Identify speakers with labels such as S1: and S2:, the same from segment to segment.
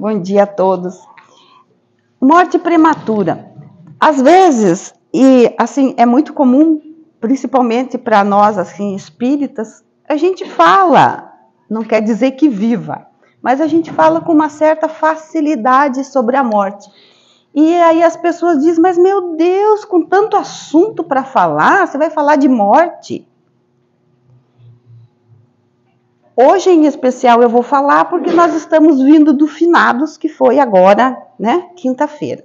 S1: Bom dia a todos. Morte prematura. Às vezes, e assim, é muito comum, principalmente para nós, assim, espíritas, a gente fala, não quer dizer que viva, mas a gente fala com uma certa facilidade sobre a morte. E aí as pessoas dizem, mas meu Deus, com tanto assunto para falar, você vai falar de morte? Hoje, em especial, eu vou falar porque nós estamos vindo do finados, que foi agora, né, quinta-feira.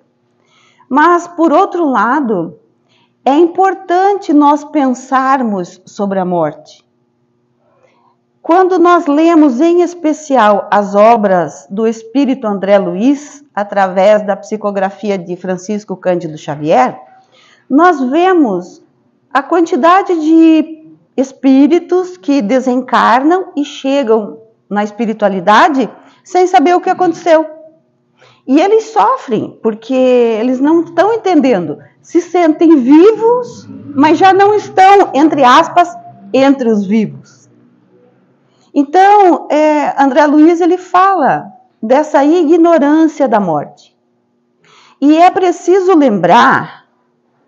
S1: Mas, por outro lado, é importante nós pensarmos sobre a morte. Quando nós lemos, em especial, as obras do Espírito André Luiz, através da psicografia de Francisco Cândido Xavier, nós vemos a quantidade de espíritos que desencarnam e chegam na espiritualidade sem saber o que aconteceu. E eles sofrem, porque eles não estão entendendo. Se sentem vivos, mas já não estão, entre aspas, entre os vivos. Então, André Luiz, ele fala dessa ignorância da morte. E é preciso lembrar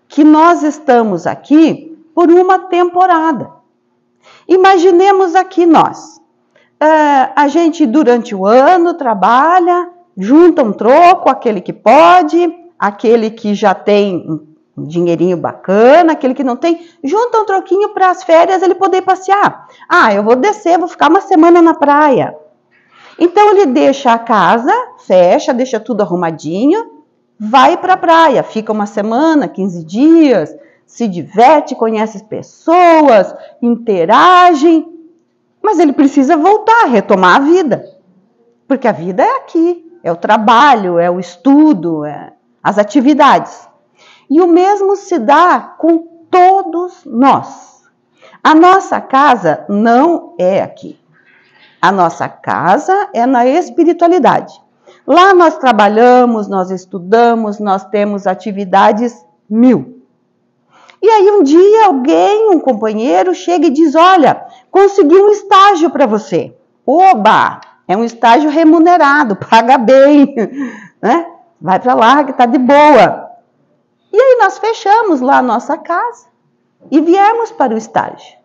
S1: que nós estamos aqui por uma temporada. Imaginemos aqui nós. A gente, durante o ano, trabalha, junta um troco, aquele que pode, aquele que já tem um dinheirinho bacana, aquele que não tem, junta um troquinho para as férias ele poder passear. Ah, eu vou descer, vou ficar uma semana na praia. Então ele deixa a casa, fecha, deixa tudo arrumadinho, vai para a praia, fica uma semana, 15 dias, se diverte, conhece pessoas, interage, mas ele precisa voltar, retomar a vida, porque a vida é aqui, é o trabalho, é o estudo, é as atividades. E o mesmo se dá com todos nós. A nossa casa não é aqui. A nossa casa é na espiritualidade. Lá nós trabalhamos, nós estudamos, nós temos atividades 1000. E aí um dia alguém, um companheiro, chega e diz, olha, consegui um estágio para você. Oba! É um estágio remunerado, paga bem, né? Vai para lá que está de boa. E aí nós fechamos lá a nossa casa e viemos para o estágio.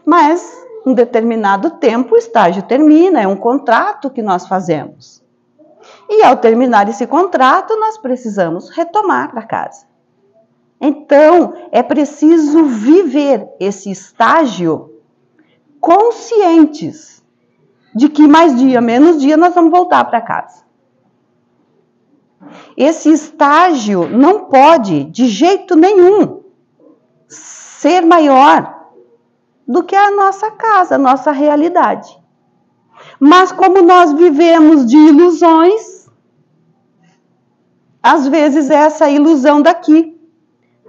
S1: Mas, em determinado tempo, o estágio termina, é um contrato que nós fazemos. E ao terminar esse contrato, nós precisamos retomar para casa. Então, é preciso viver esse estágio conscientes de que mais dia, menos dia, nós vamos voltar para casa. Esse estágio não pode, de jeito nenhum, ser maior do que a nossa casa, a nossa realidade. Mas como nós vivemos de ilusões, às vezes essa ilusão daqui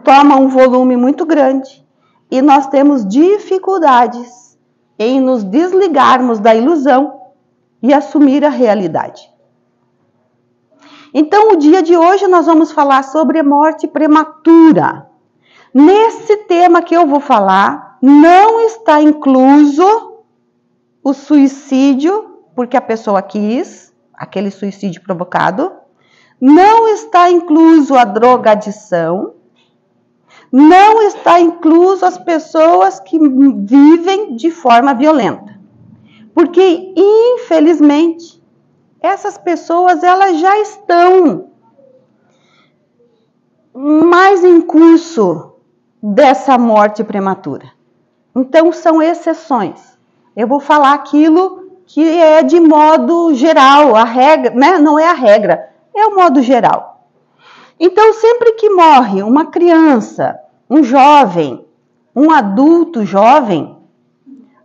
S1: toma um volume muito grande e nós temos dificuldades em nos desligarmos da ilusão e assumir a realidade. Então, o dia de hoje nós vamos falar sobre morte prematura. Nesse tema que eu vou falar, não está incluso o suicídio, porque a pessoa quis, aquele suicídio provocado. Não está incluso a drogadição. Não está incluso as pessoas que vivem de forma violenta. Porque, infelizmente, essas pessoas elas já estão mais em curso dessa morte prematura. Então, são exceções. Eu vou falar aquilo que é de modo geral, a regra, né? Não é a regra, é o modo geral. Então, sempre que morre uma criança, um jovem, um adulto jovem,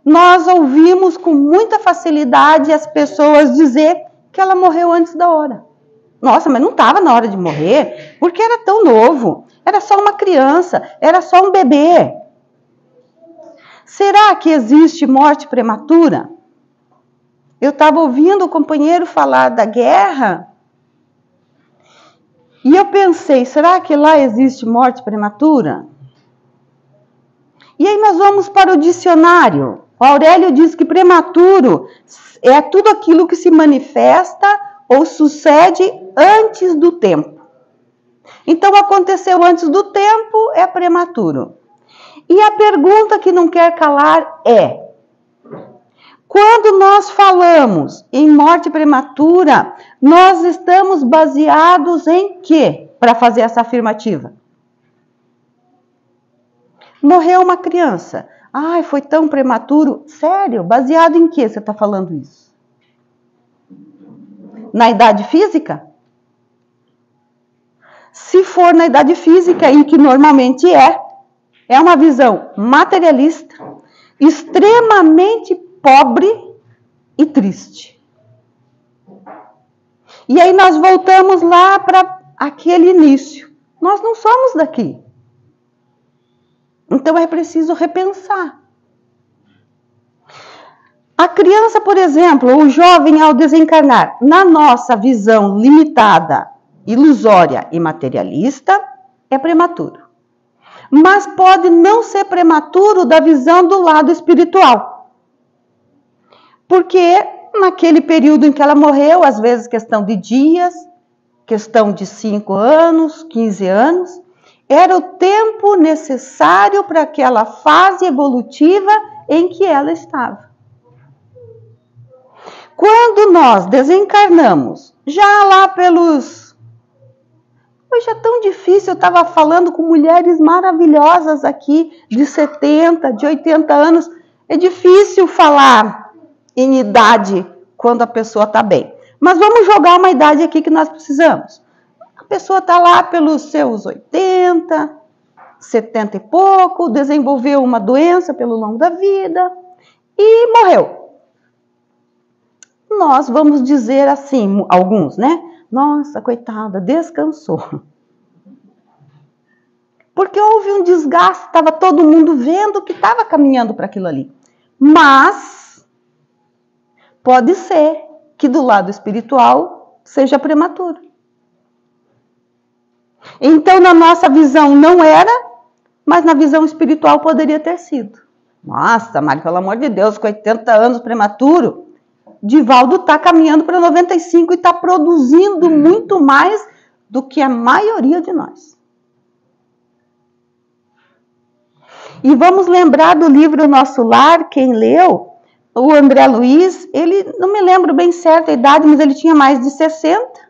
S1: nós ouvimos com muita facilidade as pessoas dizer que ela morreu antes da hora. Nossa, mas não estava na hora de morrer, porque era tão novo, era só uma criança, era só um bebê. Será que existe morte prematura? Eu estava ouvindo o companheiro falar da guerra, e eu pensei, será que lá existe morte prematura? E aí nós vamos para o dicionário. O Aurélio diz que prematuro é tudo aquilo que se manifesta ou sucede antes do tempo. Então, aconteceu antes do tempo, é prematuro. E a pergunta que não quer calar é: quando nós falamos em morte prematura, nós estamos baseados em quê para fazer essa afirmativa? Morreu uma criança. Ai, foi tão prematuro. Sério? Baseado em que você está falando isso? Na idade física? Se for na idade física, em que normalmente é uma visão materialista, extremamente pobre e triste. E aí nós voltamos lá para aquele início. Nós não somos daqui. Então é preciso repensar. A criança, por exemplo, o jovem ao desencarnar, na nossa visão limitada, ilusória e materialista, é prematuro. Mas pode não ser prematuro da visão do lado espiritual. Porque naquele período em que ela morreu, às vezes questão de dias, questão de 5 anos, 15 anos, era o tempo necessário para aquela fase evolutiva em que ela estava. Quando nós desencarnamos, já lá pelos... Hoje é tão difícil, eu estava falando com mulheres maravilhosas aqui, de 70, de 80 anos. É difícil falar em idade quando a pessoa está bem. Mas vamos jogar uma idade aqui que nós precisamos. A pessoa está lá pelos seus 80, 70 e pouco, desenvolveu uma doença pelo longo da vida e morreu. Nós vamos dizer assim, alguns, né? Nossa, coitada, descansou. Porque houve um desgaste, estava todo mundo vendo que estava caminhando para aquilo ali. Mas pode ser que do lado espiritual seja prematuro. Então, na nossa visão não era, mas na visão espiritual poderia ter sido. Nossa, Mari, pelo amor de Deus, com 80 anos prematuro, Divaldo está caminhando para 95 e está produzindo muito mais do que a maioria de nós. E vamos lembrar do livro Nosso Lar, quem leu, o André Luiz, ele, não me lembro bem certa a idade, mas ele tinha mais de 60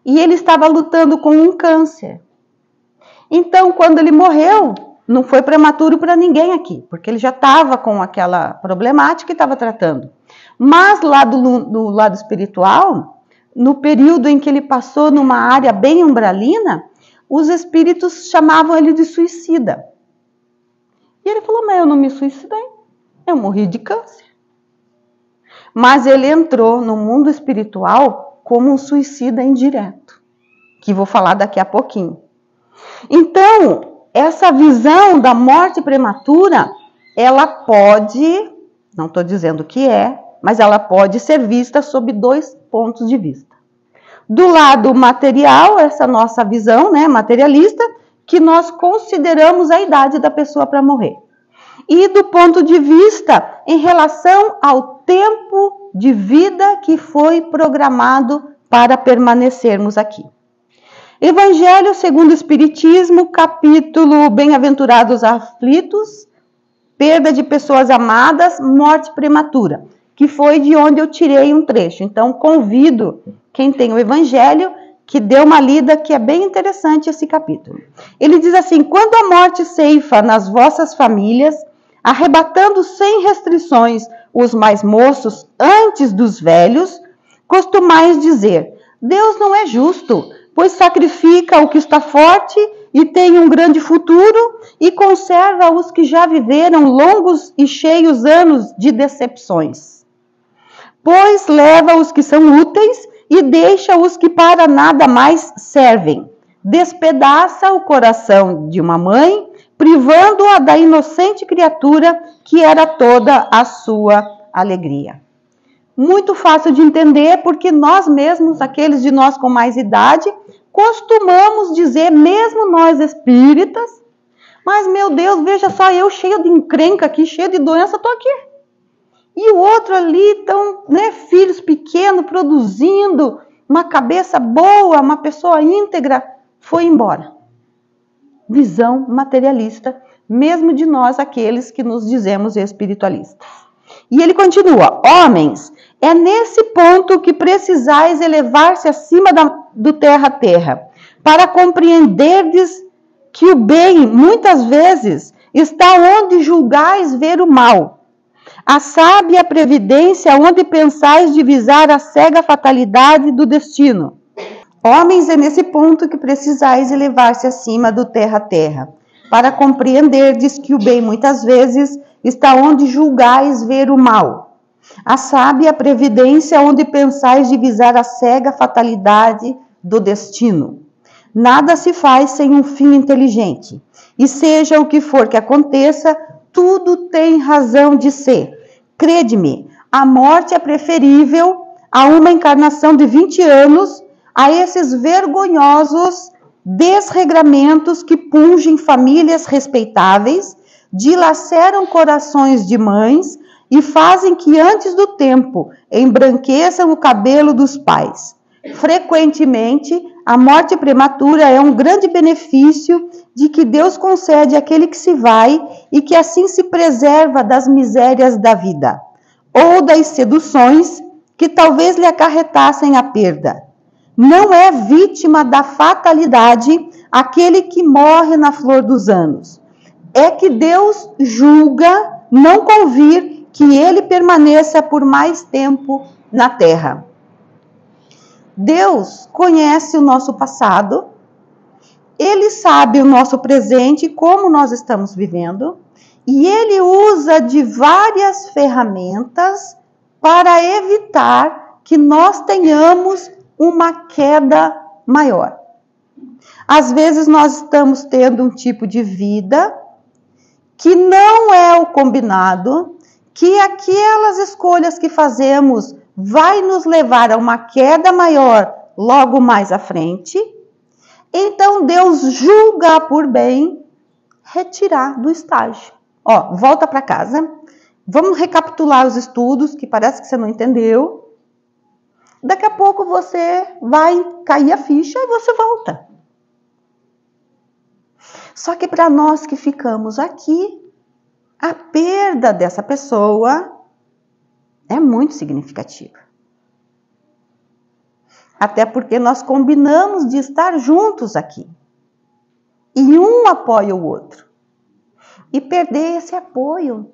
S1: e ele estava lutando com um câncer. Então, quando ele morreu, não foi prematuro para ninguém aqui, porque ele já estava com aquela problemática e estava tratando. Mas lá do lado espiritual, no período em que ele passou numa área bem umbralina, os espíritos chamavam ele de suicida. E ele falou, mas eu não me suicidei, eu morri de câncer. Mas ele entrou no mundo espiritual como um suicida indireto, que vou falar daqui a pouquinho. Então, essa visão da morte prematura, ela pode, não estou dizendo que mas ela pode ser vista sob 2 pontos de vista. Do lado material, essa nossa visão, né, materialista, que nós consideramos a idade da pessoa para morrer. E do ponto de vista em relação ao tempo de vida que foi programado para permanecermos aqui. Evangelho segundo o Espiritismo, capítulo Bem-aventurados aflitos, perda de pessoas amadas, morte prematura, que foi de onde eu tirei um trecho. Então, convido quem tem o Evangelho que dê uma lida, que é bem interessante esse capítulo. Ele diz assim, quando a morte ceifa nas vossas famílias, arrebatando sem restrições os mais moços antes dos velhos, costumais dizer, Deus não é justo, pois sacrifica o que está forte e tem um grande futuro e conserva os que já viveram longos e cheios anos de decepções. Pois leva os que são úteis e deixa os que para nada mais servem. Despedaça o coração de uma mãe, privando-a da inocente criatura que era toda a sua alegria. Muito fácil de entender, porque nós mesmos, aqueles de nós com mais idade, costumamos dizer, mesmo nós espíritas, mas meu Deus, veja só, eu cheio de encrenca aqui, cheio de doença, estou aqui. E o outro ali, tão, né, filhos pequenos, produzindo, uma cabeça boa, uma pessoa íntegra, foi embora. Visão materialista, mesmo de nós, aqueles que nos dizemos espiritualistas. E ele continua: homens, é nesse ponto que precisais elevar-se acima do terra a terra, para compreenderdes que o bem, muitas vezes, está onde julgais ver o mal. A sábia previdência onde pensais divisar a cega fatalidade do destino. Homens, é nesse ponto que precisais elevar-se acima do terra a terra, para compreenderdes que o bem, muitas vezes, está onde julgais ver o mal. A sábia previdência onde pensais divisar a cega fatalidade do destino. Nada se faz sem um fim inteligente, e seja o que for que aconteça, tudo tem razão de ser. Crede-me, a morte é preferível a uma encarnação de 20 anos, a esses vergonhosos desregramentos que pungem famílias respeitáveis, dilaceram corações de mães e fazem que antes do tempo embranqueçam o cabelo dos pais. Frequentemente, a morte prematura é um grande benefício de que Deus concede àquele que se vai e que assim se preserva das misérias da vida, ou das seduções que talvez lhe acarretassem a perda. Não é vítima da fatalidade aquele que morre na flor dos anos. É que Deus julga não convir que ele permaneça por mais tempo na terra. Deus conhece o nosso passado, Ele sabe o nosso presente, como nós estamos vivendo, e Ele usa de várias ferramentas para evitar que nós tenhamos uma queda maior. Às vezes nós estamos tendo um tipo de vida que não é o combinado, que aquelas escolhas que fazemos vai nos levar a uma queda maior logo mais à frente. Então Deus julga por bem retirar do estágio. Ó, volta para casa. Vamos recapitular os estudos, que parece que você não entendeu. Daqui a pouco você vai cair a ficha e você volta. Só que para nós que ficamos aqui, a perda dessa pessoa é muito significativa. Até porque nós combinamos de estar juntos aqui. E um apoia o outro. E perder esse apoio,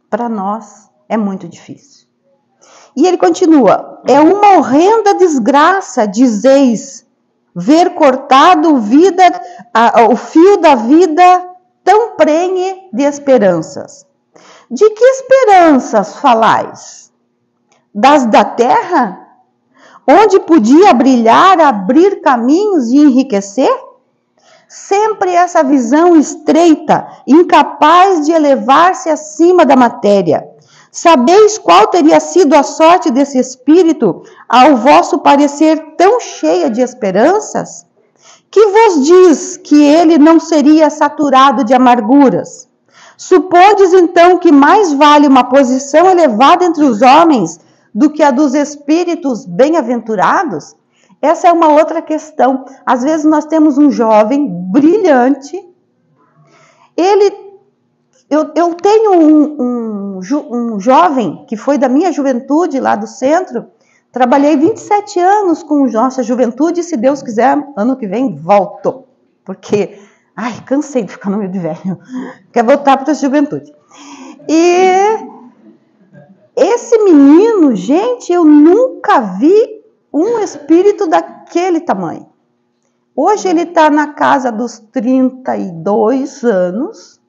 S1: para nós, é muito difícil. E ele continua: é uma horrenda desgraça, dizeis, ver cortado o fio da vida tão prenhe de esperanças. De que esperanças falais? Das da terra? Onde podia brilhar, abrir caminhos e enriquecer? Sempre essa visão estreita, incapaz de elevar-se acima da matéria. Sabeis qual teria sido a sorte desse espírito, ao vosso parecer tão cheia de esperanças? Que vos diz que ele não seria saturado de amarguras? Supondes então que mais vale uma posição elevada entre os homens do que a dos espíritos bem-aventurados? Essa é uma outra questão. Às vezes nós temos um jovem brilhante. Eu tenho um jovem que foi da minha juventude, lá do centro. Trabalhei 27 anos com nossa juventude e, se Deus quiser, ano que vem volto. Porque, cansei de ficar no meio de velho. Quero voltar para a juventude. E esse menino, gente, eu nunca vi um espírito daquele tamanho. Hoje ele está na casa dos 32 anos.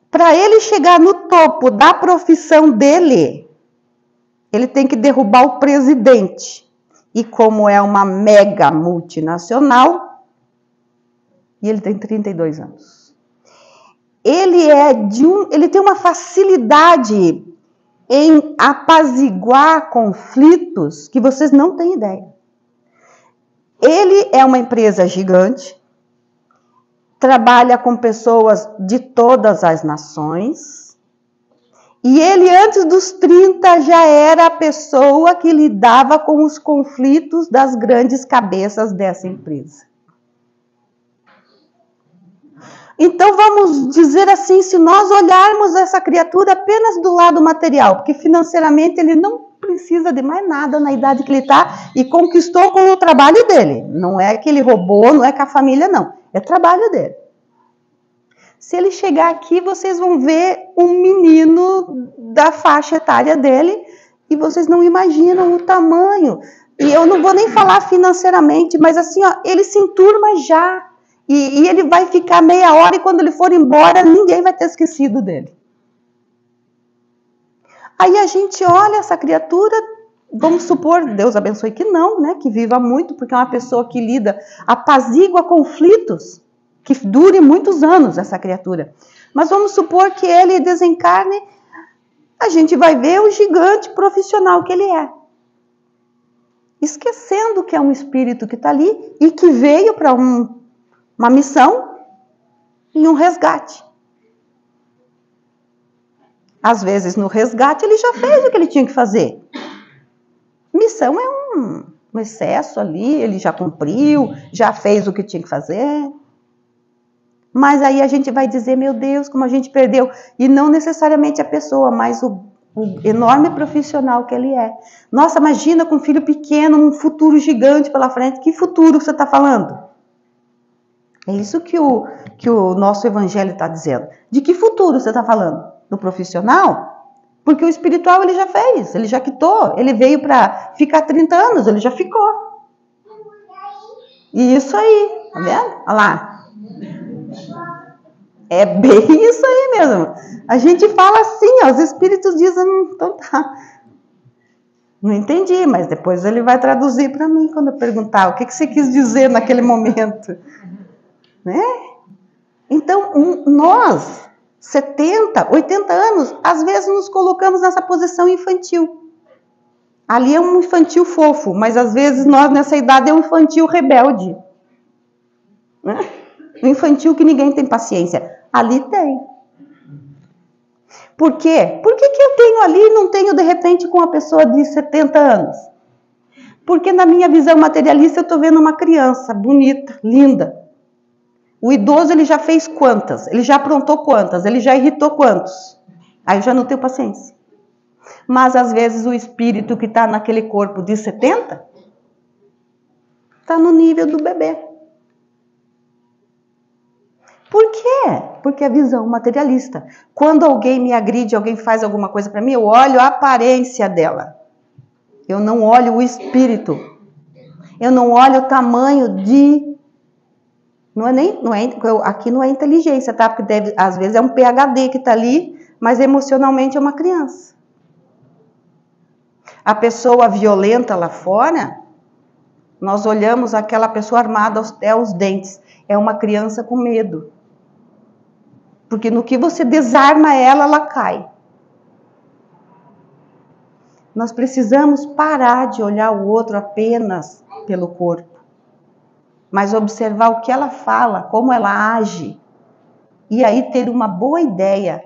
S1: Para ele chegar no topo da profissão dele, ele tem que derrubar o presidente. E como é uma mega multinacional, e ele tem 32 anos. Ele tem uma facilidade em apaziguar conflitos que vocês não têm ideia. Ele é uma empresa gigante. trabalha com pessoas de todas as nações. E ele, antes dos 30, já era a pessoa que lidava com os conflitos das grandes cabeças dessa empresa. Então, vamos dizer assim, se nós olharmos essa criatura apenas do lado material, porque financeiramente ele não precisa de mais nada na idade que ele está e conquistou com o trabalho dele. Não é que ele roubou, não é com a família, não. É trabalho dele. Se ele chegar aqui, vocês vão ver um menino da faixa etária dele e vocês não imaginam o tamanho. E eu não vou nem falar financeiramente, mas assim, ó, ele se enturma já. E ele vai ficar meia hora e quando ele for embora, ninguém vai ter esquecido dele. Aí a gente olha essa criatura, vamos supor, Deus abençoe que não, né? Que viva muito, porque é uma pessoa que lida, apazigua conflitos, que dure muitos anos essa criatura. Mas vamos supor que ele desencarne, a gente vai ver o gigante profissional que ele é. Esquecendo que é um espírito que está ali e que veio para uma missão e um resgate. Às vezes, no resgate, ele já fez o que ele tinha que fazer. Missão é um excesso ali, ele já cumpriu, já fez o que tinha que fazer. Mas aí a gente vai dizer, meu Deus, como a gente perdeu. E não necessariamente a pessoa, mas o enorme profissional que ele é. Nossa, imagina com um filho pequeno, um futuro gigante pela frente. Que futuro você está falando? É isso que o nosso evangelho está dizendo. De que futuro você está falando? Do profissional? Porque o espiritual ele já fez, ele já quitou, ele veio para ficar 30 anos, ele já ficou. E isso aí, tá vendo? Olha lá. É bem isso aí mesmo. A gente fala assim, ó, os espíritos dizem, então tá. Não entendi, mas depois ele vai traduzir para mim quando eu perguntar o que você quis dizer naquele momento. Né? Então, nós, 70, 80 anos, às vezes nos colocamos nessa posição infantil. Ali é um infantil fofo, mas às vezes nós nessa idade é um infantil rebelde. Né? Um infantil que ninguém tem paciência. Ali tem. Por quê? Por que eu tenho ali e não tenho de repente com uma pessoa de 70 anos? Porque na minha visão materialista eu estou vendo uma criança bonita, linda. O idoso, ele já fez quantas? Ele já aprontou quantas? Ele já irritou quantos? Aí eu já não tenho paciência. Mas, às vezes, o espírito que está naquele corpo de 70 está no nível do bebê. Por quê? Porque é visão materialista. Quando alguém me agride, alguém faz alguma coisa para mim, eu olho a aparência dela. Eu não olho o espírito. Eu não olho o tamanho de... aqui não é inteligência, tá? Porque às vezes é um PhD que está ali, mas emocionalmente é uma criança. A pessoa violenta lá fora, nós olhamos aquela pessoa armada até os dentes. É uma criança com medo. Porque no que você desarma ela, ela cai. Nós precisamos parar de olhar o outro apenas pelo corpo. Mas observar o que ela fala, como ela age, e aí ter uma boa ideia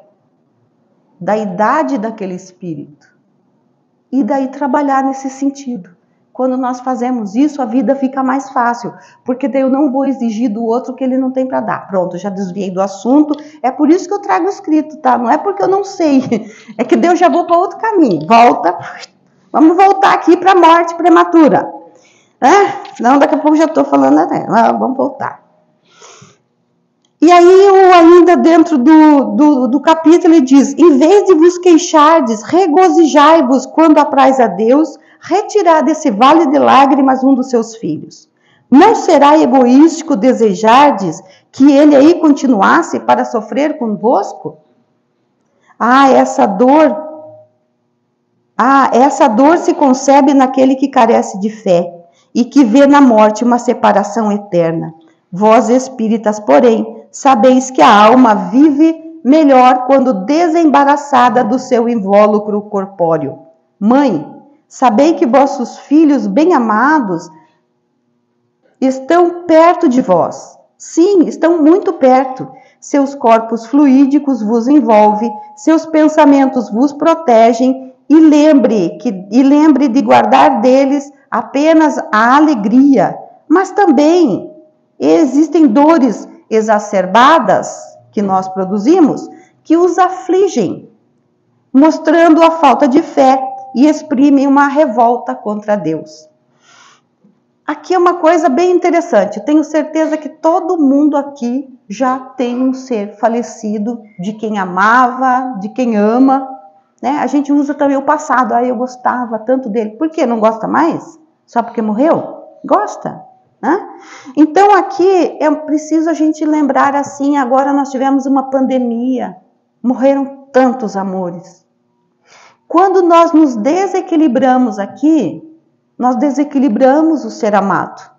S1: da idade daquele espírito. E daí trabalhar nesse sentido. Quando nós fazemos isso, a vida fica mais fácil, porque daí eu não vou exigir do outro que ele não tem para dar. Pronto, já desviei do assunto, é por isso que eu trago escrito, tá? Não é porque eu não sei, é que Deus já vou para outro caminho. Volta, vamos voltar aqui para a morte prematura. Não, daqui a pouco já estou falando, né? Vamos voltar. E aí, ainda dentro do capítulo, ele diz, em vez de vos queixardes, regozijai-vos quando apraz a Deus, retirar desse vale de lágrimas um dos seus filhos. Não será egoístico desejardes que ele aí continuasse para sofrer convosco? Essa dor se concebe naquele que carece de fé e que vê na morte uma separação eterna. Vós, espíritas, porém, sabeis que a alma vive melhor quando desembaraçada do seu invólucro corpóreo. Mãe, sabei que vossos filhos bem-amados estão perto de vós Sim, estão muito perto. Seus corpos fluídicos vos envolvem, seus pensamentos vos protegem e lembre de guardar deles apenas a alegria, mas também existem dores exacerbadas que nós produzimos que os afligem, mostrando a falta de fé e exprimem uma revolta contra Deus. Aqui é uma coisa bem interessante. Eu tenho certeza que todo mundo aqui já tem um ser falecido, de quem amava, de quem ama, né? A gente usa também o passado. Eu gostava tanto dele. Por que não gosta mais? Só porque morreu? Gosta, né? Então aqui é preciso a gente lembrar assim, agora nós tivemos uma pandemia, morreram tantos amores. Quando nós nos desequilibramos aqui, nós desequilibramos o ser amado.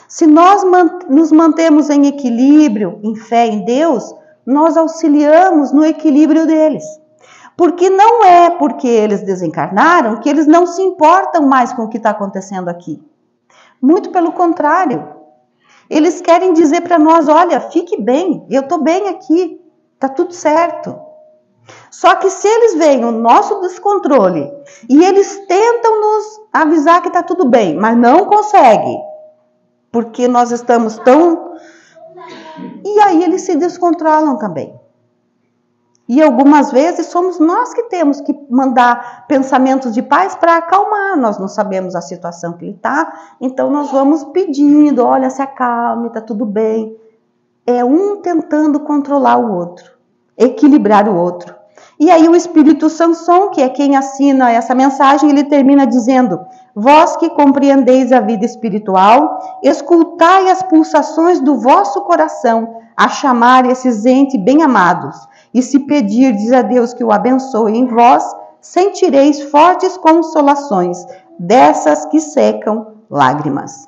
S1: Se nós nos mantemos em equilíbrio, em fé em Deus, nós auxiliamos no equilíbrio deles. Porque não é porque eles desencarnaram que eles não se importam mais com o que está acontecendo aqui. Muito pelo contrário. Eles querem dizer para nós, olha, fique bem, eu estou bem aqui, está tudo certo. Só que se eles veem o nosso descontrole e eles tentam nos avisar que está tudo bem, mas não conseguem, porque nós estamos tão... E aí eles se descontrolam também. E algumas vezes somos nós que temos que mandar pensamentos de paz para acalmar. Nós não sabemos a situação que ele está, então nós vamos pedindo, olha, se acalme, está tudo bem. É um tentando controlar o outro, equilibrar o outro. E aí o Espírito Sanson, que é quem assina essa mensagem, ele termina dizendo: vós que compreendeis a vida espiritual, escutai as pulsações do vosso coração a chamar esses entes bem-amados, e se pedirdes a Deus que o abençoe em vós, sentireis fortes consolações, dessas que secam lágrimas.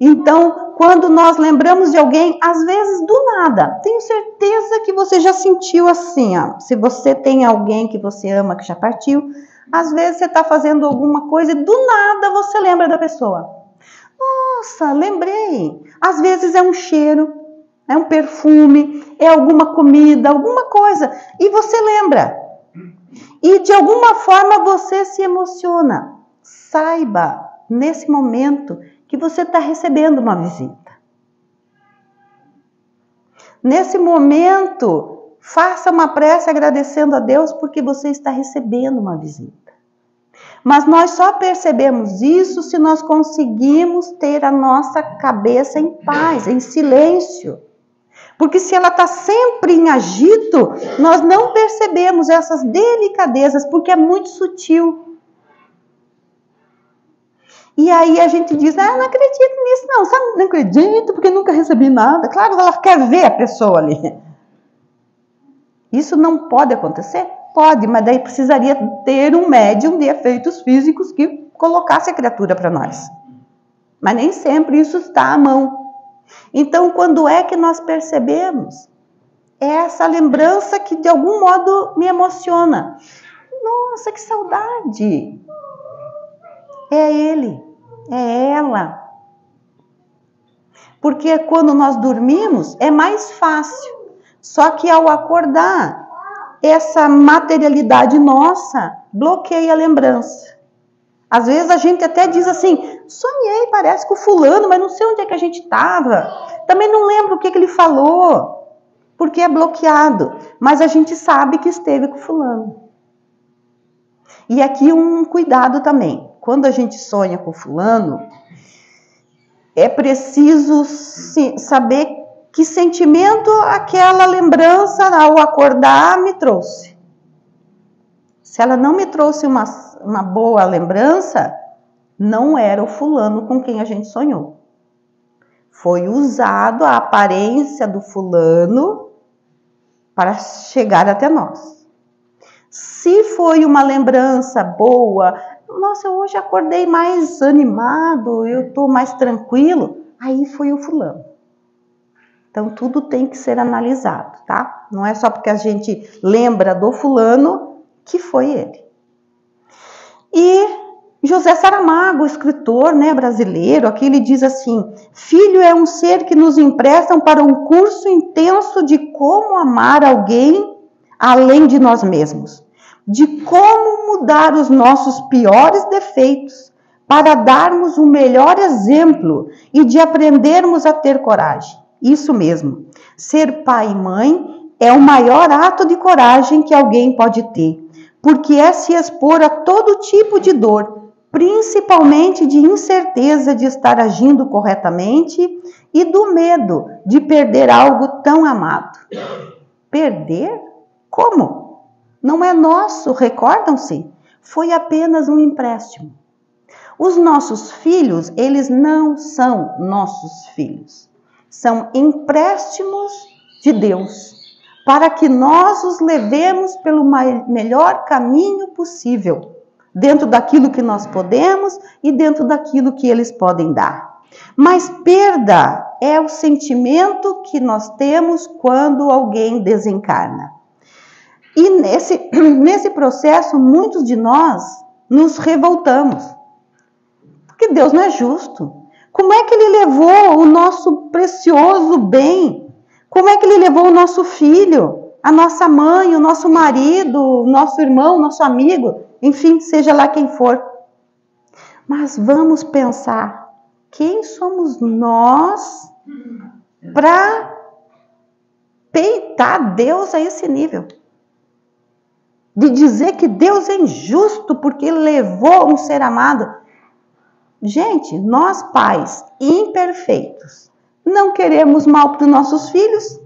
S1: Então, quando nós lembramos de alguém, às vezes do nada, tenho certeza que você já sentiu assim, ó, se você tem alguém que você ama que já partiu, às vezes você está fazendo alguma coisa e do nada você lembra da pessoa. Nossa, lembrei. Às vezes é um cheiro, é um perfume, é alguma comida, alguma coisa, e você lembra. E de alguma forma você se emociona. Saiba, nesse momento, que você está recebendo uma visita. Nesse momento, faça uma prece agradecendo a Deus porque você está recebendo uma visita. Mas nós só percebemos isso se nós conseguimos ter a nossa cabeça em paz, em silêncio. Porque se ela está sempre em agito, nós não percebemos essas delicadezas, porque é muito sutil. E aí a gente diz, não acredito nisso não, sabe? Não acredito porque nunca recebi nada. Claro, ela quer ver a pessoa ali. Isso não pode acontecer? Pode, mas daí precisaria ter um médium de efeitos físicos que colocasse a criatura para nós. Mas nem sempre isso está à mão. Então, quando é que nós percebemos? É essa lembrança que de algum modo me emociona. Nossa, que saudade! É ele, é ela. Porque quando nós dormimos é mais fácil. Só que ao acordar, essa materialidade nossa bloqueia a lembrança. Às vezes a gente até diz assim, sonhei, parece com fulano, mas não sei onde é que a gente estava. Também não lembro o que ele falou, porque é bloqueado. Mas a gente sabe que esteve com fulano. E aqui um cuidado também. Quando a gente sonha com fulano, é preciso saber que sentimento aquela lembrança ao acordar me trouxe. Se ela não me trouxe uma boa lembrança, não era o fulano com quem a gente sonhou. Foi usado a aparência do fulano para chegar até nós. Se foi uma lembrança boa, nossa, hoje acordei mais animado, eu estou mais tranquilo, aí foi o fulano. Então tudo tem que ser analisado, tá? Não é só porque a gente lembra do fulano que foi ele. E José Saramago, escritor, né, brasileiro, aqui ele diz assim: filho é um ser que nos emprestam para um curso intenso de como amar alguém além de nós mesmos, de como mudar os nossos piores defeitos para darmos o melhor exemplo e de aprendermos a ter coragem. Isso mesmo, ser pai e mãe é o maior ato de coragem que alguém pode ter, porque é se expor a todo tipo de dor, principalmente de incerteza de estar agindo corretamente e do medo de perder algo tão amado. Perder? Como? Não é nosso, recordam-se? Foi apenas um empréstimo. Os nossos filhos, eles não são nossos filhos. São empréstimos de Deus, para que nós os levemos pelo melhor caminho possível, dentro daquilo que nós podemos e dentro daquilo que eles podem dar. Mas perda é o sentimento que nós temos quando alguém desencarna. E nesse processo, muitos de nós nos revoltamos. Porque Deus não é justo. Como é que Ele levou o nosso precioso bem? Como é que Ele levou o nosso filho, a nossa mãe, o nosso marido, o nosso irmão, o nosso amigo? Enfim, seja lá quem for. Mas vamos pensar, quem somos nós para peitar Deus a esse nível? De dizer que Deus é injusto porque levou um ser amado. Gente, nós pais imperfeitos, não queremos mal para os nossos filhos?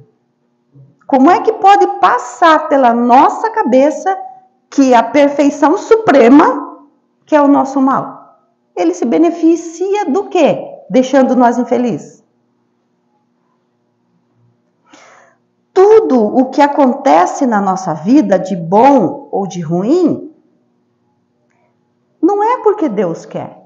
S1: Como é que pode passar pela nossa cabeça que a perfeição suprema, que é o nosso mal, ele se beneficia do quê? Deixando nós infelizes. Tudo o que acontece na nossa vida, de bom ou de ruim, não é porque Deus quer.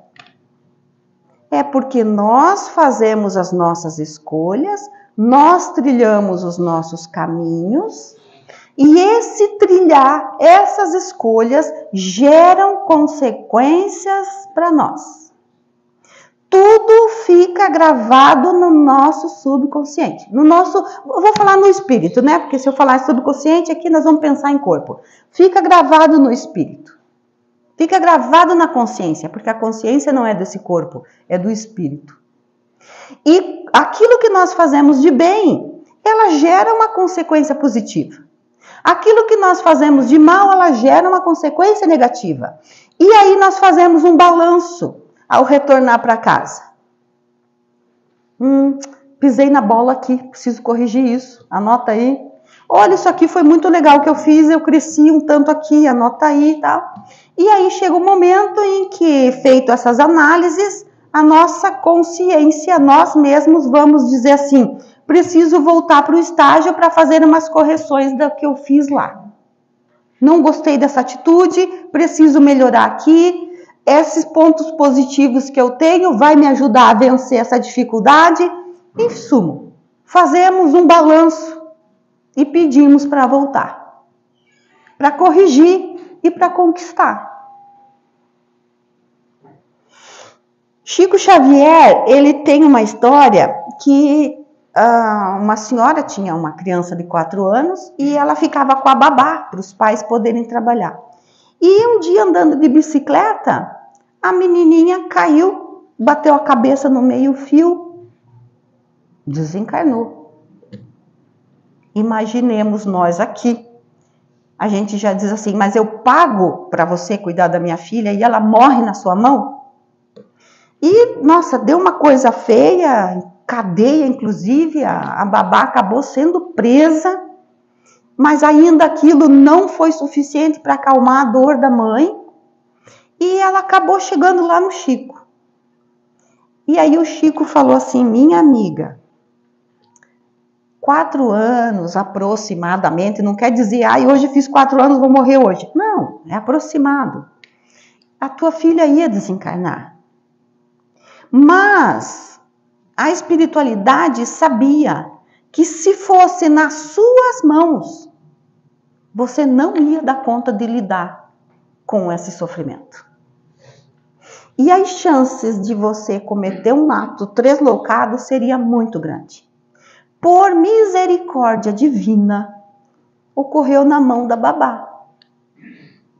S1: É porque nós fazemos as nossas escolhas, nós trilhamos os nossos caminhos, e esse trilhar, essas escolhas, geram consequências para nós. Tudo fica gravado no nosso subconsciente. Eu vou falar no espírito, né? Porque se eu falar subconsciente, aqui nós vamos pensar em corpo. Fica gravado no espírito. Fica gravado na consciência, porque a consciência não é desse corpo, é do espírito. E aquilo que nós fazemos de bem, ela gera uma consequência positiva. Aquilo que nós fazemos de mal, ela gera uma consequência negativa. E aí nós fazemos um balanço ao retornar para casa. Pisei na bola aqui, preciso corrigir isso. Anota aí. Olha, isso aqui foi muito legal que eu fiz, eu cresci um tanto aqui, anota aí e tal. E aí chega um momento em que, feito essas análises, a nossa consciência, nós mesmos vamos dizer assim, preciso voltar para o estágio para fazer umas correções do que eu fiz lá. Não gostei dessa atitude, preciso melhorar aqui. Esses pontos positivos que eu tenho vai me ajudar a vencer essa dificuldade. Em suma, fazemos um balanço e pedimos para voltar, para corrigir e para conquistar. Chico Xavier, ele tem uma história que uma senhora tinha uma criança de 4 anos e ela ficava com a babá para os pais poderem trabalhar. E um dia andando de bicicleta, a menininha caiu, bateu a cabeça no meio-fio, desencarnou. Imaginemos nós aqui. A gente já diz assim, mas eu pago para você cuidar da minha filha e ela morre na sua mão? E, nossa, deu uma coisa feia, cadeia inclusive, a babá acabou sendo presa, mas ainda aquilo não foi suficiente para acalmar a dor da mãe, e ela acabou chegando lá no Chico. E aí o Chico falou assim, minha amiga, 4 anos aproximadamente, não quer dizer, hoje fiz 4 anos, vou morrer hoje. Não, é aproximado. A tua filha ia desencarnar. Mas a espiritualidade sabia que se fosse nas suas mãos, você não ia dar conta de lidar com esse sofrimento. E as chances de você cometer um ato translocado seria muito grande. Por misericórdia divina, ocorreu na mão da babá,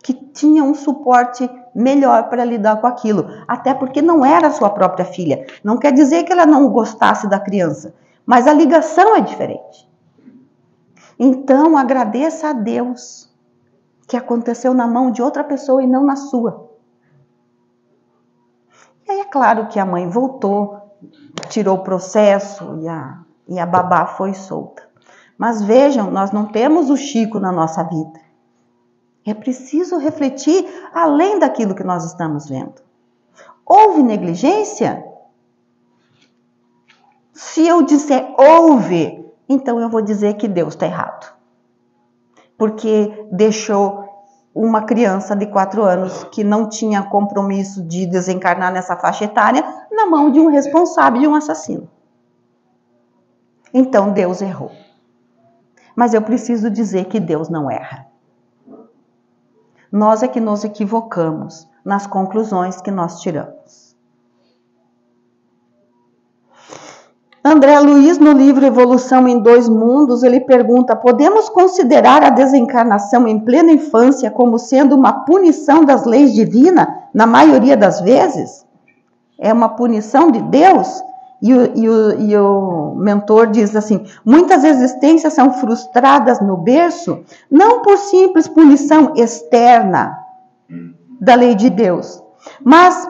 S1: que tinha um suporte melhor para lidar com aquilo, até porque não era sua própria filha. Não quer dizer que ela não gostasse da criança, mas a ligação é diferente. Então, agradeça a Deus que aconteceu na mão de outra pessoa e não na sua. E aí é claro que a mãe voltou, tirou o processo e a babá foi solta. Mas vejam, nós não temos o Chico na nossa vida. É preciso refletir além daquilo que nós estamos vendo. Houve negligência? Se eu disser houve, então eu vou dizer que Deus está errado. Porque deixou uma criança de 4 anos que não tinha compromisso de desencarnar nessa faixa etária na mão de um responsável, de um assassino. Então Deus errou. Mas eu preciso dizer que Deus não erra. Nós é que nos equivocamos nas conclusões que nós tiramos. André Luiz, no livro Evolução em 2 Mundos, ele pergunta: podemos considerar a desencarnação em plena infância como sendo uma punição das leis divinas, na maioria das vezes? É uma punição de Deus? E o mentor diz assim: muitas existências são frustradas no berço, não por simples punição externa da lei de Deus, mas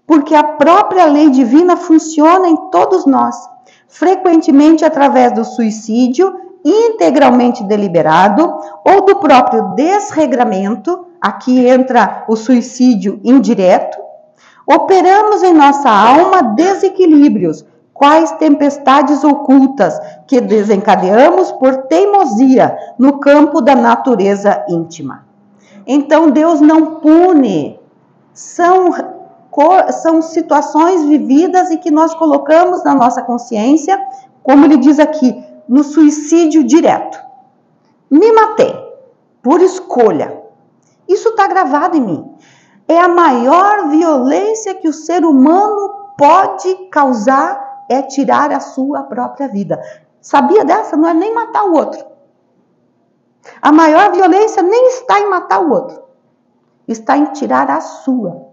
S1: porque a própria lei divina funciona em todos nós, frequentemente através do suicídio integralmente deliberado ou do próprio desregramento. Aqui entra o suicídio indireto. Operamos em nossa alma desequilíbrios, quais tempestades ocultas que desencadeamos por teimosia no campo da natureza íntima. Então Deus não pune, são situações vividas e que nós colocamos na nossa consciência, como ele diz aqui, no suicídio direto. Me matei, por escolha. Isso está gravado em mim. É a maior violência que o ser humano pode causar, é tirar a sua própria vida. Sabia dessa? Não é nem matar o outro. A maior violência nem está em matar o outro. Está em tirar a sua.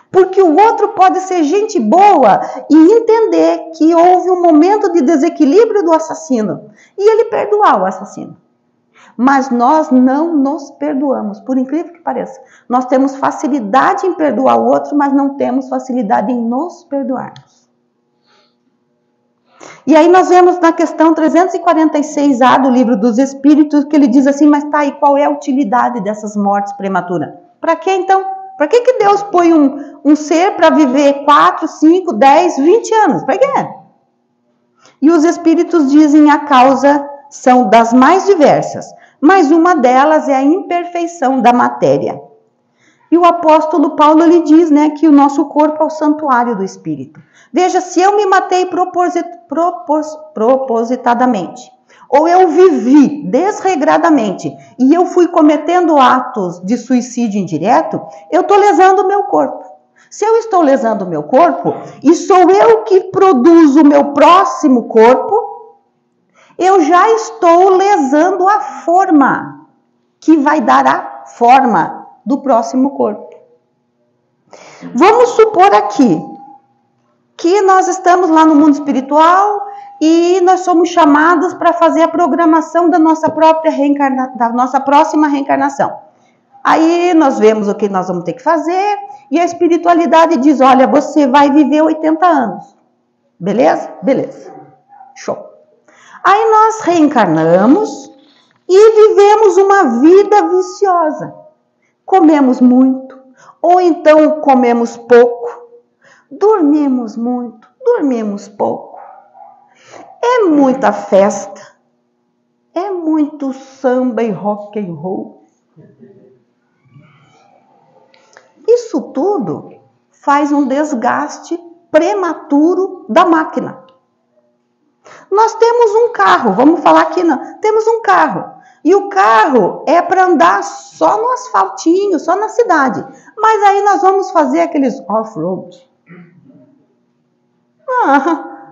S1: Porque o outro pode ser gente boa e entender que houve um momento de desequilíbrio do assassino. E ele perdoar o assassino. Mas nós não nos perdoamos, por incrível que pareça. Nós temos facilidade em perdoar o outro, mas não temos facilidade em nos perdoarmos. E aí nós vemos na questão 346A do Livro dos Espíritos, que ele diz assim: mas tá aí, qual é a utilidade dessas mortes prematuras? Para que então? Para que Deus põe um ser para viver 4, 5, 10, 20 anos? Para quê? E os Espíritos dizem: a causa são das mais diversas, mas uma delas é a imperfeição da matéria. E o apóstolo Paulo lhe diz, né, que o nosso corpo é o santuário do Espírito. Veja, se eu me matei propositadamente, ou eu vivi desregradamente, e eu fui cometendo atos de suicídio indireto, eu estou lesando o meu corpo. Se eu estou lesando o meu corpo, e sou eu que produzo o meu próximo corpo, eu já estou lesando a forma, que vai dar a forma do próximo corpo. Vamos supor aqui que nós estamos lá no mundo espiritual e nós somos chamados para fazer a programação da nossa própria da nossa próxima reencarnação. Aí nós vemos o que nós vamos ter que fazer e a espiritualidade diz: olha, você vai viver 80 anos. Beleza? Beleza. Show. Aí nós reencarnamos e vivemos uma vida viciosa. Comemos muito, ou então comemos pouco. Dormimos muito, dormimos pouco. É muita festa, é muito samba e rock and roll. Isso tudo faz um desgaste prematuro da máquina. Nós temos um carro, vamos falar aqui, não. Temos um carro. E o carro é para andar só no asfaltinho, só na cidade. Mas aí nós vamos fazer aqueles off-road.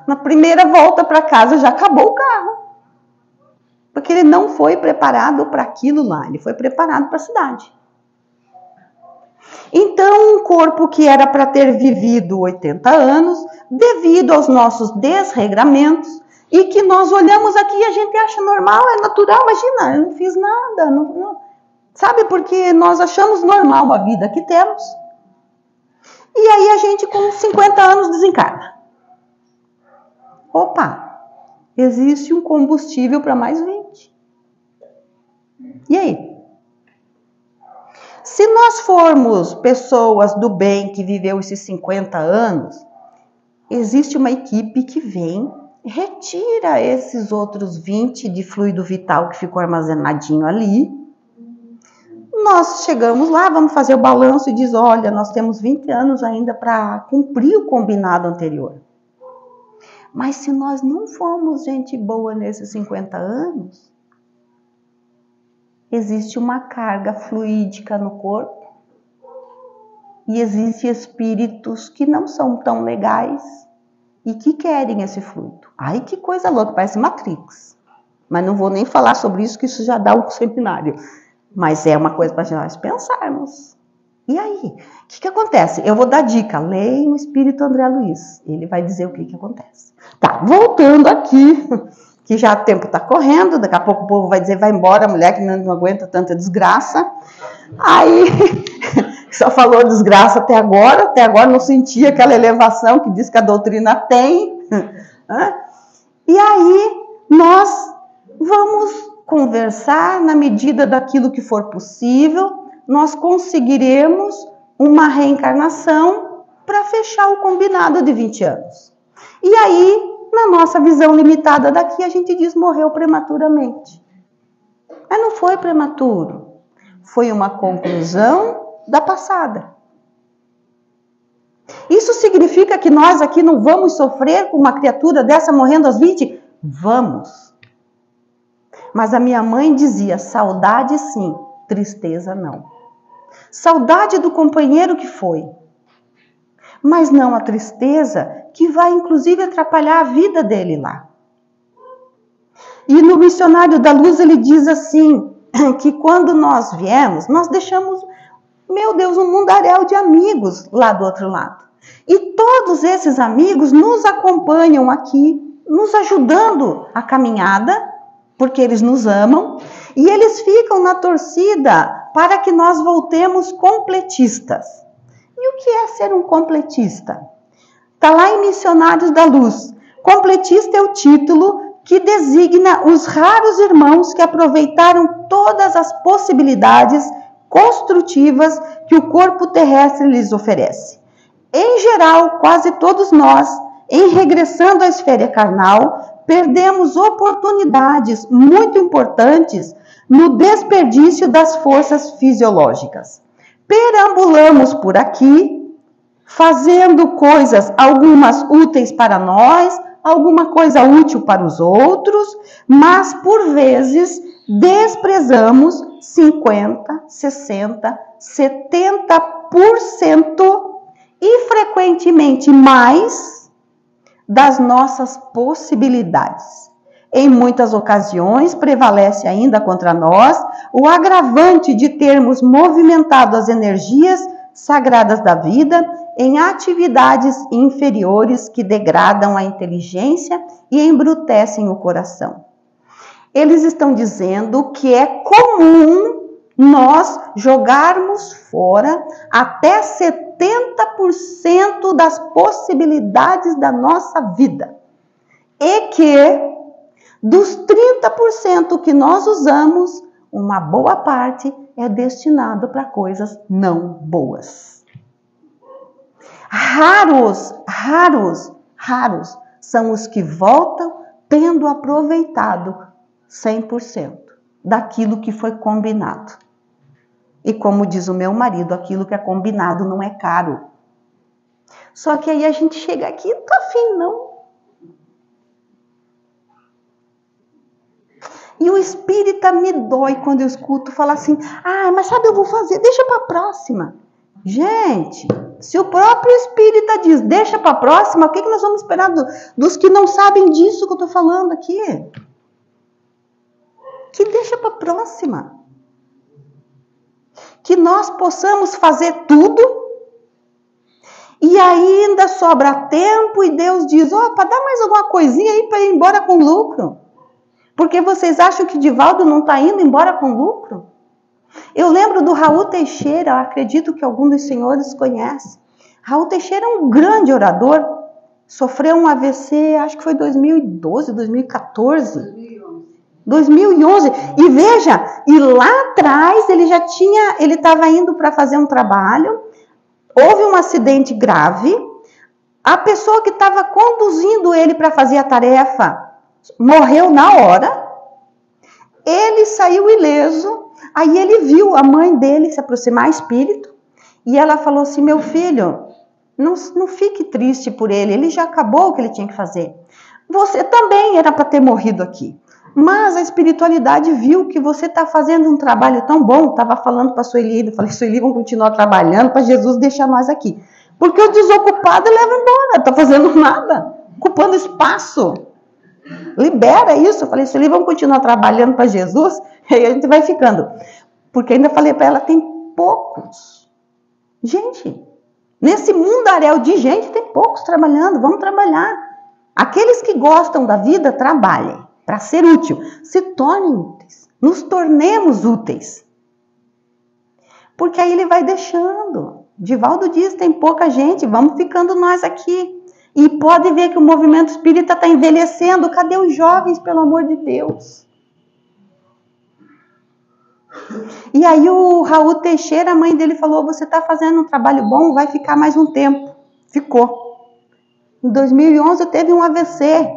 S1: Na primeira volta para casa já acabou o carro. Porque ele não foi preparado para aquilo lá, ele foi preparado para a cidade. Então, um corpo que era para ter vivido 80 anos, devido aos nossos desregramentos, e que nós olhamos aqui e a gente acha normal, é natural, imagina, eu não fiz nada. Sabe, porque nós achamos normal a vida que temos. E aí a gente com 50 anos desencarna. Opa, existe um combustível para mais 20. E aí? Se nós formos pessoas do bem que viveu esses 50 anos, existe uma equipe que vem, retira esses outros 20 de fluido vital que ficou armazenadinho ali. Nós chegamos lá, vamos fazer o balanço e diz, olha, nós temos 20 anos ainda para cumprir o combinado anterior. Mas se nós não formos gente boa nesses 50 anos, existe uma carga fluídica no corpo e existem espíritos que não são tão legais e que querem esse fluido. Ai, que coisa louca, parece Matrix. Mas não vou nem falar sobre isso, que isso já dá um seminário. Mas é uma coisa para nós pensarmos. E aí? O que acontece? Eu vou dar dica. Leia o Espírito André Luiz. Ele vai dizer o que acontece. Tá, voltando aqui, que já o tempo está correndo, daqui a pouco o povo vai dizer, vai embora, a mulher que não aguenta tanta desgraça. Aí, só falou desgraça até agora não sentia aquela elevação que diz que a doutrina tem. E aí, nós vamos conversar na medida daquilo que for possível, nós conseguiremos uma reencarnação para fechar o combinado de 20 anos. E aí, na nossa visão limitada daqui, a gente diz morreu prematuramente. Mas não foi prematuro. Foi uma conclusão da passada. Isso significa que nós aqui não vamos sofrer com uma criatura dessa morrendo aos 20? Vamos. Mas a minha mãe dizia, saudade sim, tristeza não. Saudade do companheiro que foi. Mas não a tristeza que vai inclusive atrapalhar a vida dele lá. E no Missionário da Luz ele diz assim, que quando nós viemos, nós deixamos, meu Deus, um mundaréu de amigos lá do outro lado. E todos esses amigos nos acompanham aqui, nos ajudando a caminhada, porque eles nos amam, e eles ficam na torcida para que nós voltemos completistas. E o que é ser um completista? Está lá em Missionários da Luz. Completista é o título que designa os raros irmãos que aproveitaram todas as possibilidades construtivas que o corpo terrestre lhes oferece. Em geral, quase todos nós, em regressando à esfera carnal, perdemos oportunidades muito importantes no desperdício das forças fisiológicas. Perambulamos por aqui, fazendo coisas, algumas úteis para nós, alguma coisa útil para os outros, mas por vezes desprezamos 50, 60, 70% e frequentemente mais das nossas possibilidades. Em muitas ocasiões, prevalece ainda contra nós o agravante de termos movimentado as energias sagradas da vida em atividades inferiores que degradam a inteligência e embrutecem o coração. Eles estão dizendo que é comum nós jogarmos fora até 70% das possibilidades da nossa vida. E que dos 30% que nós usamos, uma boa parte é destinado para coisas não boas. Raros são os que voltam tendo aproveitado 100% daquilo que foi combinado. E como diz o meu marido, aquilo que é combinado não é caro. Só que aí a gente chega aqui, não tô afim não. E o espírita me dói quando eu escuto falar assim, mas sabe, eu vou fazer, deixa para a próxima. Gente, se o próprio espírita diz, deixa para a próxima, o que nós vamos esperar dos que não sabem disso que eu estou falando aqui? Que deixa para a próxima. Que nós possamos fazer tudo e ainda sobra tempo e Deus diz, opa, dá mais alguma coisinha aí para ir embora com lucro. Porque vocês acham que Divaldo não está indo embora com lucro? Eu lembro do Raul Teixeira, eu acredito que algum dos senhores conhece. Raul Teixeira é um grande orador, sofreu um AVC, acho que foi 2012, 2014. 2011. E veja, e lá atrás ele estava indo para fazer um trabalho, houve um acidente grave, a pessoa que estava conduzindo ele para fazer a tarefa morreu na hora, ele saiu ileso, aí ele viu a mãe dele se aproximar, espírito, e ela falou assim, meu filho, não fique triste por ele já acabou o que ele tinha que fazer. Você também era para ter morrido aqui, mas a espiritualidade viu que você está fazendo um trabalho tão bom, estava falando para a Sueli, falei, Sueli, vamos continuar trabalhando para Jesus deixar nós aqui. Porque o desocupado leva embora, está fazendo nada, ocupando espaço. Libera isso. Eu falei, Sueli, vamos continuar trabalhando para Jesus? E aí a gente vai ficando. Porque ainda falei para ela, tem poucos. Gente, nesse mundaréu de gente, tem poucos trabalhando. Vamos trabalhar. Aqueles que gostam da vida, trabalhem para ser útil. Se tornem úteis. Nos tornemos úteis. Porque aí ele vai deixando. Divaldo diz, tem pouca gente, vamos ficando nós aqui. E pode ver que o movimento espírita está envelhecendo. Cadê os jovens, pelo amor de Deus? E aí o Raul Teixeira, a mãe dele falou, você está fazendo um trabalho bom, vai ficar mais um tempo. Ficou. Em 2011 teve um AVC.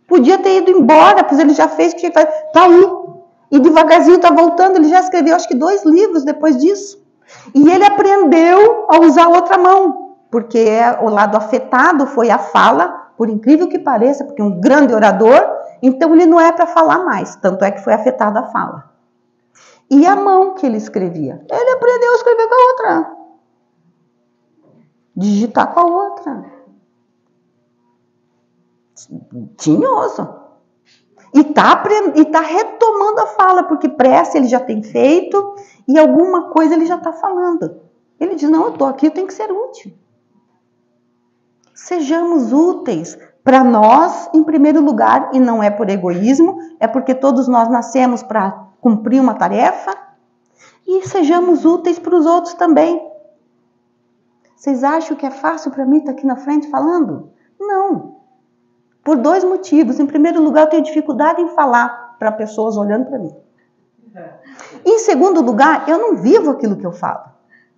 S1: Podia ter ido embora, pois ele já fez o que tinha que fazer. Está aí. E devagarzinho está voltando, ele já escreveu acho que 2 livros depois disso. E ele aprendeu a usar a outra mão. Porque o lado afetado foi a fala, por incrível que pareça, porque é um grande orador, então ele não é para falar mais, tanto é que foi afetada a fala. E a mão que ele escrevia, ele aprendeu a escrever com a outra, digitar com a outra. Tinhoso. E tá retomando a fala, porque prece ele já tem feito, e alguma coisa ele já está falando. Ele diz, não, eu estou aqui, eu tenho que ser útil. Sejamos úteis para nós, em primeiro lugar, e não é por egoísmo, é porque todos nós nascemos para cumprir uma tarefa, e sejamos úteis para os outros também. Vocês acham que é fácil para mim estar aqui na frente falando? Não. Por 2 motivos. Em primeiro lugar, eu tenho dificuldade em falar para pessoas olhando para mim. Em segundo lugar, eu não vivo aquilo que eu falo.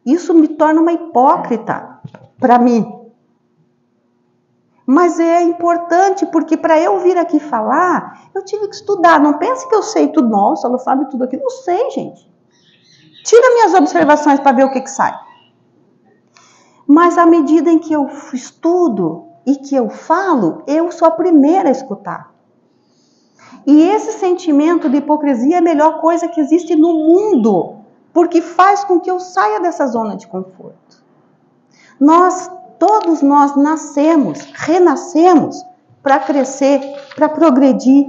S1: Isso me torna uma hipócrita para mim. Mas é importante, porque para eu vir aqui falar, eu tive que estudar. Não pense que eu sei tudo. Nossa, ela sabe tudo aquilo. Não sei, gente. Tira minhas observações para ver o que sai. Mas à medida em que eu estudo e que eu falo, eu sou a primeira a escutar. E esse sentimento de hipocrisia é a melhor coisa que existe no mundo, porque faz com que eu saia dessa zona de conforto. Todos nós nascemos, renascemos para crescer, para progredir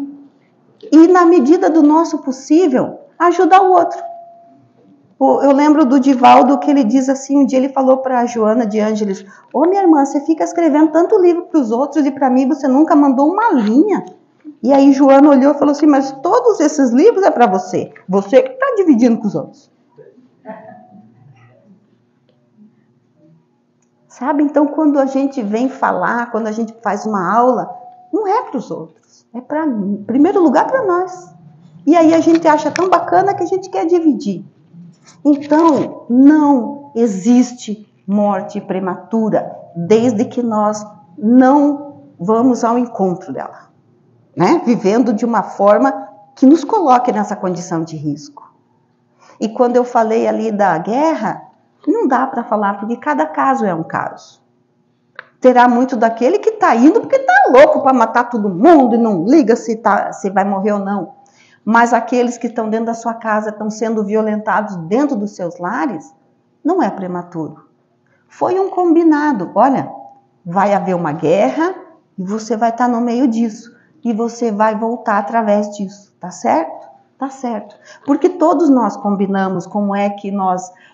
S1: e, na medida do nosso possível, ajudar o outro. Eu lembro do Divaldo que ele diz assim, um dia ele falou para a Joana de Ângeles, minha irmã, você fica escrevendo tanto livro para os outros e para mim você nunca mandou uma linha. E aí Joana olhou e falou assim, mas todos esses livros é para você. Você que está dividindo com os outros. Sabe, então quando a gente vem falar, quando a gente faz uma aula, não é para os outros, é para mim, em primeiro lugar para nós. E aí a gente acha tão bacana que a gente quer dividir. Então, não existe morte prematura, desde que nós não vamos ao encontro dela, né? Vivendo de uma forma que nos coloque nessa condição de risco. E quando eu falei ali da guerra, não dá para falar, porque cada caso é um caso. Terá muito daquele que está indo porque está louco para matar todo mundo e não liga se vai morrer ou não. mas aqueles que estão dentro da sua casa estão sendo violentados dentro dos seus lares, não é prematuro. Foi um combinado. Olha, vai haver uma guerra e você vai estar no meio disso. E você vai voltar através disso. Tá certo? Tá certo. Porque todos nós combinamos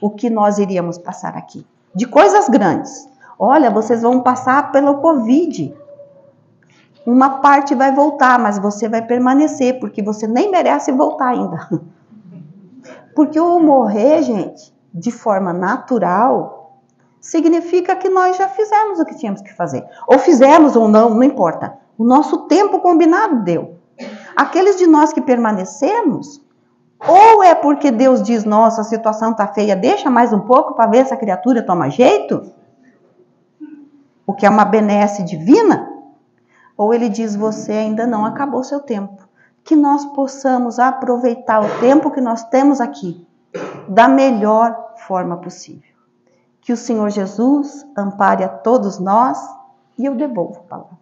S1: o que nós iríamos passar aqui. De coisas grandes. Olha, vocês vão passar pelo Covid. Uma parte vai voltar, mas você vai permanecer, porque você nem merece voltar ainda. Porque o morrer, gente, de forma natural, significa que nós já fizemos o que tínhamos que fazer. Ou fizemos ou não, não importa. O nosso tempo combinado deu. Aqueles de nós que permanecemos, ou é porque Deus diz, nossa, a situação está feia, deixa mais um pouco para ver se a criatura toma jeito, o que é uma benesse divina, ou ele diz, você ainda não acabou seu tempo. Que nós possamos aproveitar o tempo que nós temos aqui da melhor forma possível. Que o Senhor Jesus ampare a todos nós e eu devolvo a palavra.